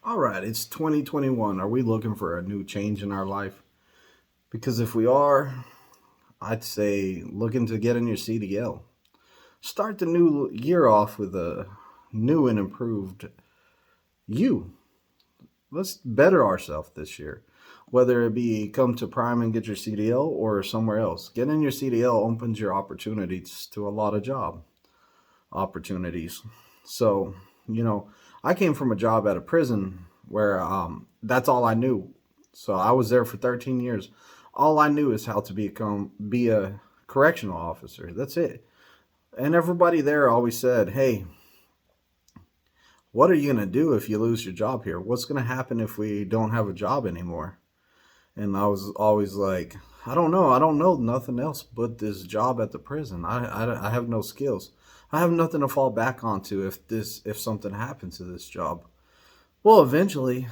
All right, it's 2021. Are we looking for a new change in our life? Because if we are, I'd say looking to get in your CDL. Start the new year off with a new and improved you. Let's better ourselves this year. Whether it be come to Prime and get your CDL or somewhere else. Getting your CDL opens your opportunities to a lot of job opportunities. So, I came from a job at a prison where that's all I knew. So I was there for 13 years. All I knew is how to be a correctional officer. That's it. And everybody there always said, "Hey, what are you going to do if you lose your job here? What's going to happen if we don't have a job anymore?" And I was always like, "I don't know. I don't know nothing else but this job at the prison. I have no skills. I have nothing to fall back onto if something happened to this job." Well, eventually,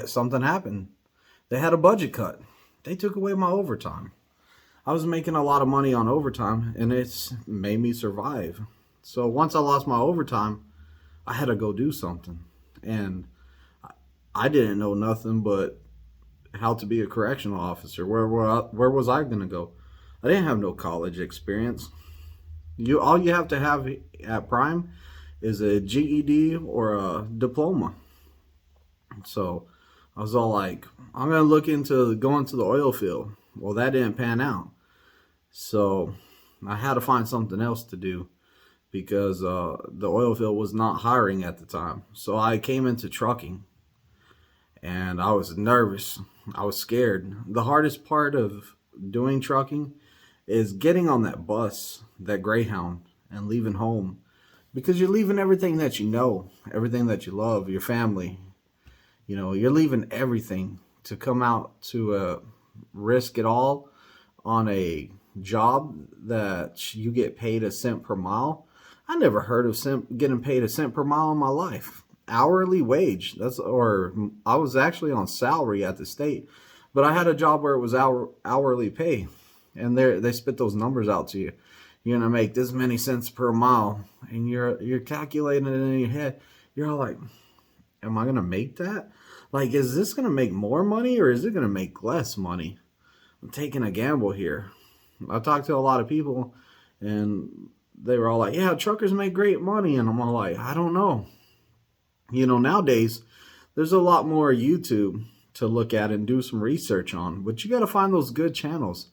something happened. They had a budget cut. They took away my overtime. I was making a lot of money on overtime, and it's made me survive. So once I lost my overtime, I had to go do something. And I didn't know nothing but how to be a correctional officer. Where was I going to go? I didn't have no college experience. All you have to have at Prime is a GED or a diploma. So I was all like, I'm going to look into going to the oil field. Well, that didn't pan out. So I had to find something else to do because the oil field was not hiring at the time. So I came into trucking and I was nervous. I was scared. The hardest part of doing trucking is getting on that bus, that Greyhound, and leaving home. Because you're leaving everything that you know, everything that you love, your family. You're leaving everything to come out to risk it all on a job that you get paid a cent per mile. I never heard of getting paid a cent per mile in my life. Hourly wage. I was actually on salary at the state, but I had a job where it was hourly pay, and they spit those numbers out to you. You're gonna make this many cents per mile, and you're calculating it in your head. You're all like, "Am I gonna make that? Like, is this gonna make more money or is it gonna make less money?" I'm taking a gamble here. I talked to a lot of people, and they were all like, "Yeah, truckers make great money," and I'm all like, "I don't know." Nowadays, there's a lot more YouTube to look at and do some research on, but you got to find those good channels.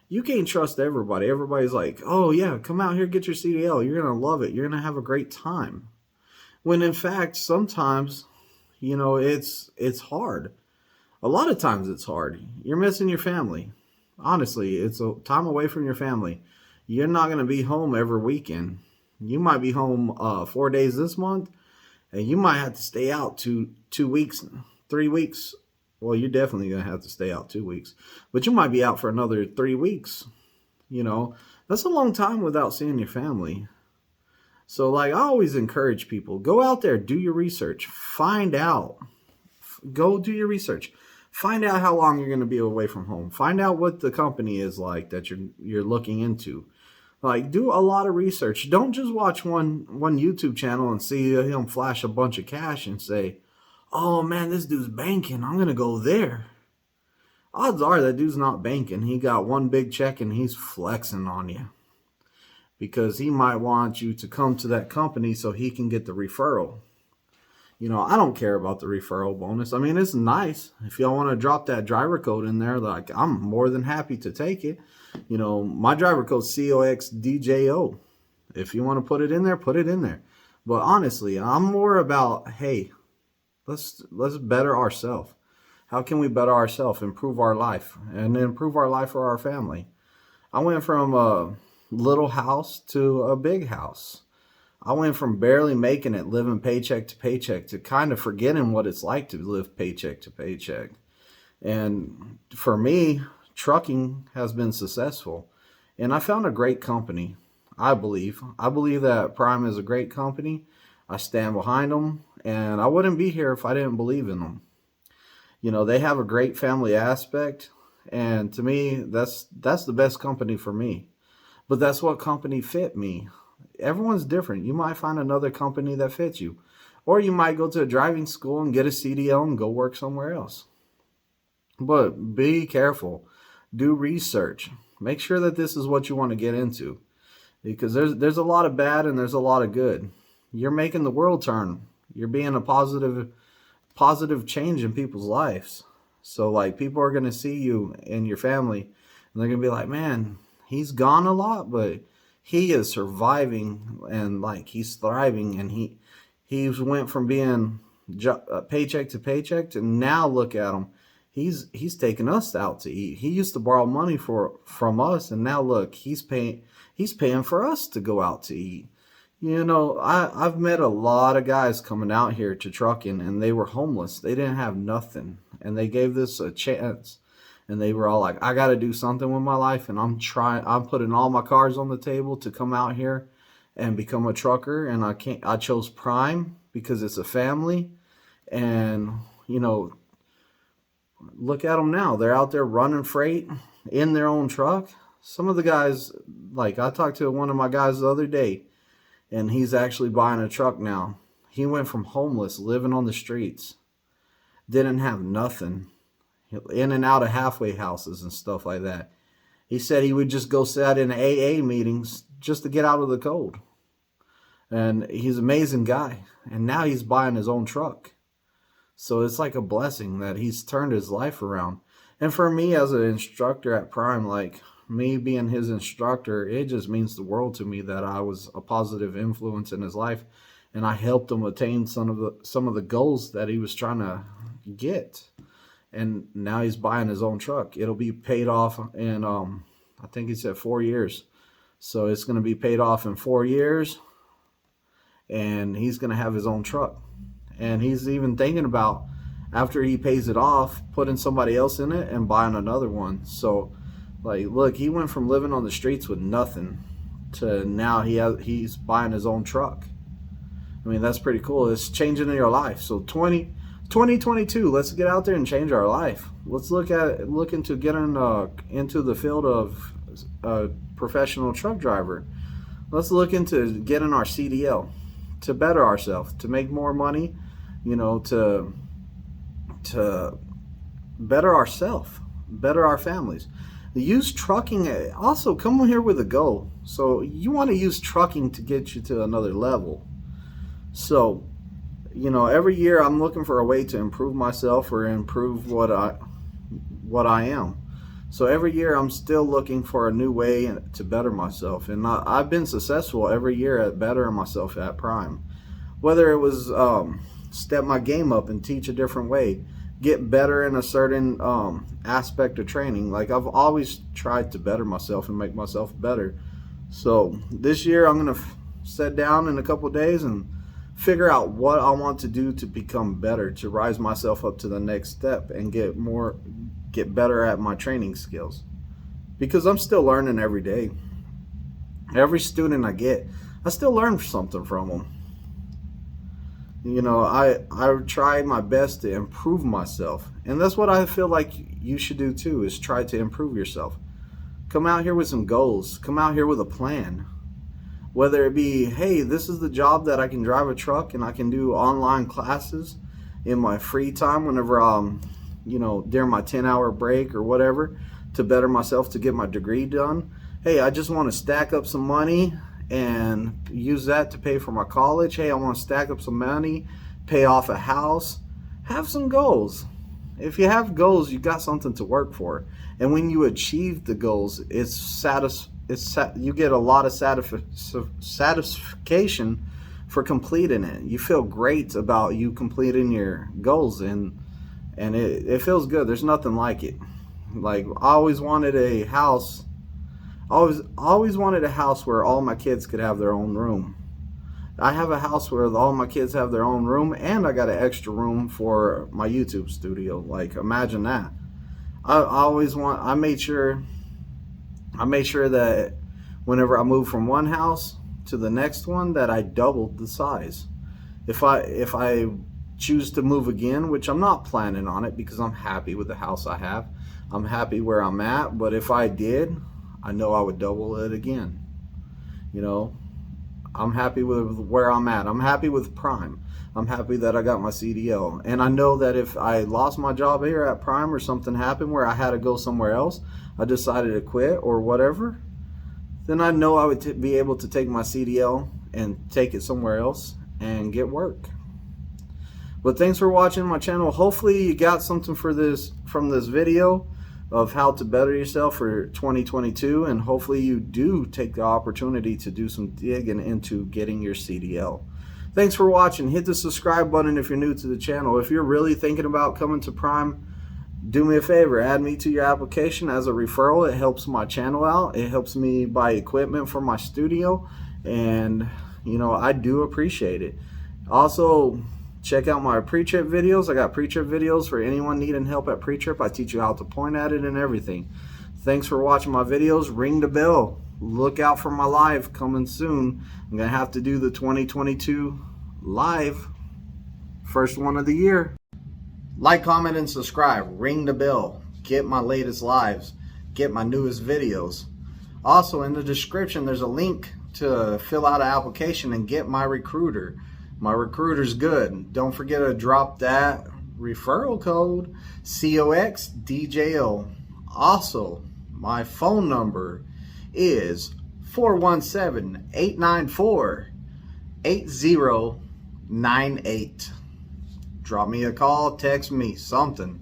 You can't trust everybody. Everybody's like, "Oh yeah, come out here, get your CDL. You're going to love it. You're going to have a great time." When in fact, sometimes, it's hard. A lot of times it's hard. You're missing your family. Honestly, it's a time away from your family. You're not going to be home every weekend. You might be home 4 days this month, and you might have to stay out 2 weeks, 3 weeks. Well, you're definitely going to have to stay out 2 weeks. But you might be out for another 3 weeks. That's a long time without seeing your family. So, I always encourage people, go out there, do your research. Find out. Go do your research. Find out how long you're going to be away from home. Find out what the company is like that you're looking into. Do a lot of research. Don't just watch one YouTube channel and see him flash a bunch of cash and say, "Oh man, this dude's banking. I'm going to go there." Odds are that dude's not banking. He got one big check and he's flexing on you. Because he might want you to come to that company so he can get the referral. I don't care about the referral bonus. I mean, it's nice. If y'all want to drop that driver code in there, I'm more than happy to take it. My driver code's COXDJO. If you want to put it in there, put it in there. But honestly, I'm more about, hey, let's better ourselves. How can we better ourselves, improve our life, and improve our life for our family? I went from a little house to a big house. I went from barely making it, living paycheck to paycheck, to kind of forgetting what it's like to live paycheck to paycheck. And for me, trucking has been successful. And I found a great company, I believe. I believe that Prime is a great company. I stand behind them, and I wouldn't be here if I didn't believe in them. They have a great family aspect, and to me, that's the best company for me. But that's what company fit me. Everyone's different. You might find another company that fits you. Or you might go to a driving school and get a CDL and go work somewhere else. But be careful. Do research. Make sure that this is what you want to get into, because there's a lot of bad and there's a lot of good. You're making the world turn. You're being a positive change in people's lives. So like, people are going to see you and your family and they're going to be like, man, he's gone a lot, but he is surviving and like he's thriving, and he went from being paycheck to paycheck to now look at him. He's taking us out to eat. He used to borrow money from us, and now look, he's paying for us to go out to eat. You know, I've met a lot of guys coming out here to trucking, and they were homeless. They didn't have nothing, and they gave this a chance, and they were all like, I got to do something with my life, and I'm putting all my cards on the table to come out here and become a trucker. And I chose Prime because it's a family, and you know, look at them now. They're out there running freight in their own truck. Some of the guys, like I talked to one of my guys the other day, and he's actually buying a truck now. He went from homeless, living on the streets, didn't have nothing, in and out of halfway houses and stuff like that. He said he would just go sit in AA meetings just to get out of the cold. And he's an amazing guy. And now he's buying his own truck. So it's like a blessing that he's turned his life around. And for me as an instructor at Prime, like me being his instructor, it just means the world to me that I was a positive influence in his life, and I helped him attain some of the goals that he was trying to get. And now he's buying his own truck. It'll be paid off in I think he said 4 years. So it's going to be paid off in 4 years, and he's going to have his own truck. And he's even thinking about, after he pays it off, putting somebody else in it and buying another one. So like, look, he went from living on the streets with nothing to now he's buying his own truck. I mean, that's pretty cool. It's changing in your life. So 2022, let's get out there and change our life. Let's look into getting into the field of a professional truck driver. Let's look into getting our CDL to better ourselves, to make more money, you know, to better ourselves, better our families. Use trucking. Also, come here with a goal. So you want to use trucking to get you to another level. So, you know, every year I'm looking for a way to improve myself or improve what I am. So every year I'm still looking for a new way to better myself. And I've been successful every year at bettering myself at Prime. Whether it was step my game up and teach a different way, get better in a certain aspect of training. Like, I've always tried to better myself and make myself better. So this year I'm going to sit down in a couple of days and figure out what I want to do to become better, to rise myself up to the next step and get better at my training skills. Because I'm still learning every day. Every student I get, I still learn something from them. You know, I try my best to improve myself. And that's what I feel like you should do too, is try to improve yourself. Come out here with some goals. Come out here with a plan. Whether it be, hey, this is the job that I can drive a truck and I can do online classes in my free time whenever you know, during my 10-hour break or whatever, to better myself, to get my degree done. Hey, I just want to stack up some money and use that to pay for my college. Hey, I want to stack up some money, pay off a house. Have some goals. If you have goals, you got something to work for. And when you achieve the goals, you get a lot of satisfaction for completing it. You feel great about you completing your goals, and it feels good. There's nothing like it. Like, I always wanted a house. Always wanted a house where all my kids could have their own room. I have a house where all my kids have their own room, and I got an extra room for my YouTube studio. Like, imagine that. I made sure that whenever I moved from one house to the next one, that I doubled the size. If I choose to move again, which I'm not planning on it because I'm happy with the house I have. I'm happy where I'm at, but if I did, I know I would double it again. You know, I'm happy with where I'm at. I'm happy with Prime. I'm happy that I got my CDL. And I know that if I lost my job here at Prime or something happened where I had to go somewhere else, I decided to quit or whatever, then I know I would be able to take my CDL and take it somewhere else and get work. But thanks for watching my channel. Hopefully you got something from this video of how to better yourself for 2022, and hopefully you do take the opportunity to do some digging into getting your CDL. Thanks for watching. Hit the subscribe button if you're new to the channel. If you're really thinking about coming to Prime, do me a favor, add me to your application as a referral. It helps my channel out. It helps me buy equipment for my studio, and you know, I do appreciate it. Also, check out my pre-trip videos. I got pre-trip videos for anyone needing help at pre-trip. I teach you how to point at it and everything. Thanks for watching my videos. Ring the bell. Look out for my live coming soon. I'm going to have to do the 2022 live. First one of the year. Like, comment, and subscribe. Ring the bell. Get my latest lives. Get my newest videos. Also, in the description, there's a link to fill out an application and get my recruiter. My recruiter's good. Don't forget to drop that referral code, COXDJO. Also, my phone number is 417-894-8098. Drop me a call, text me, something.